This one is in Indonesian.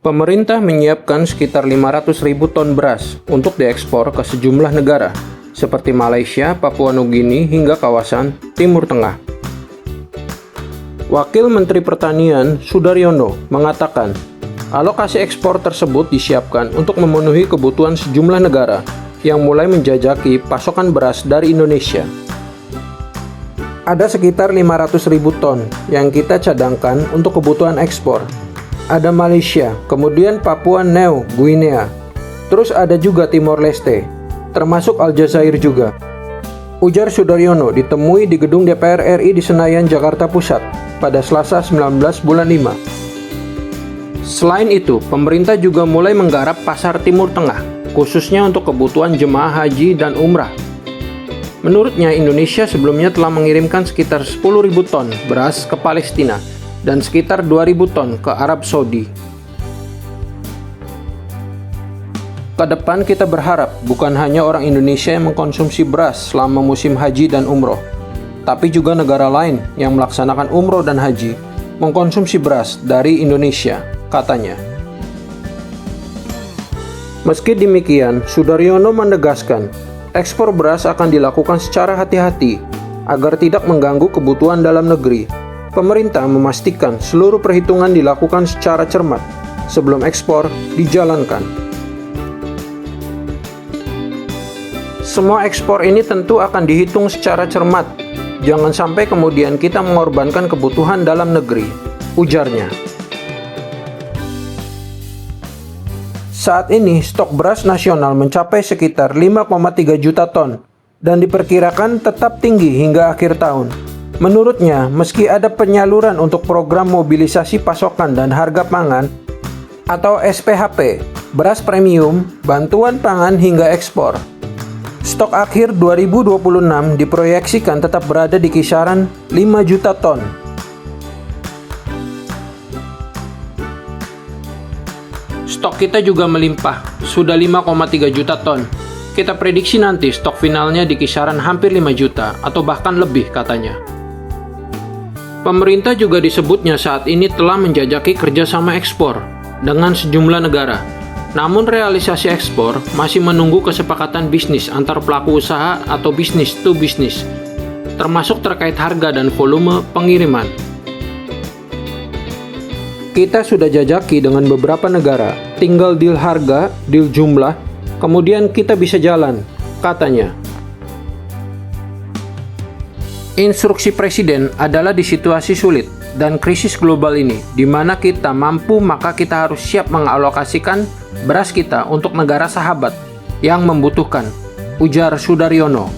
Pemerintah menyiapkan sekitar 500.000 ton beras untuk diekspor ke sejumlah negara, seperti Malaysia, Papua Nugini, hingga kawasan Timur Tengah. Wakil Menteri Pertanian Sudaryono mengatakan, alokasi ekspor tersebut disiapkan untuk memenuhi kebutuhan sejumlah negara yang mulai menjajaki pasokan beras dari Indonesia. Ada sekitar 500.000 ton yang kita cadangkan untuk kebutuhan ekspor. Ada Malaysia, kemudian Papua New Guinea, terus ada juga Timor Leste, termasuk Aljazair juga. Ujar Sudaryono ditemui di gedung DPR RI di Senayan, Jakarta Pusat pada Selasa 19 bulan 5. Selain itu, pemerintah juga mulai menggarap pasar Timur Tengah, khususnya untuk kebutuhan jemaah haji dan umrah. Menurutnya, Indonesia sebelumnya telah mengirimkan sekitar 10.000 ton beras ke Palestina dan sekitar 2.000 ton ke Arab Saudi. Kedepan kita berharap bukan hanya orang Indonesia yang mengkonsumsi beras selama musim haji dan umroh, tapi juga negara lain yang melaksanakan umroh dan haji mengkonsumsi beras dari Indonesia, katanya. Meski demikian, Sudaryono menegaskan, ekspor beras akan dilakukan secara hati-hati agar tidak mengganggu kebutuhan dalam negeri. Pemerintah memastikan seluruh perhitungan dilakukan secara cermat sebelum ekspor dijalankan. Semua ekspor ini tentu akan dihitung secara cermat. Jangan sampai kemudian kita mengorbankan kebutuhan dalam negeri, ujarnya. Saat ini stok beras nasional mencapai sekitar 5,3 juta ton dan diperkirakan tetap tinggi hingga akhir tahun. Menurutnya, meski ada penyaluran untuk program mobilisasi pasokan dan harga pangan atau SPHP, beras premium, bantuan pangan hingga ekspor, stok akhir 2026 diproyeksikan tetap berada di kisaran 5 juta ton. Stok kita juga melimpah, sudah 5,3 juta ton. Kita prediksi nanti stok finalnya di kisaran hampir 5 juta atau bahkan lebih, katanya. Pemerintah juga disebutnya saat ini telah menjajaki kerjasama ekspor dengan sejumlah negara. Namun realisasi ekspor masih menunggu kesepakatan bisnis antar pelaku usaha atau bisnis to bisnis, termasuk terkait harga dan volume pengiriman. Kita sudah jajaki dengan beberapa negara, tinggal deal harga, deal jumlah, kemudian kita bisa jalan, katanya. Instruksi Presiden adalah di situasi sulit dan krisis global ini, di mana kita mampu maka kita harus siap mengalokasikan beras kita untuk negara sahabat yang membutuhkan, ujar Sudaryono.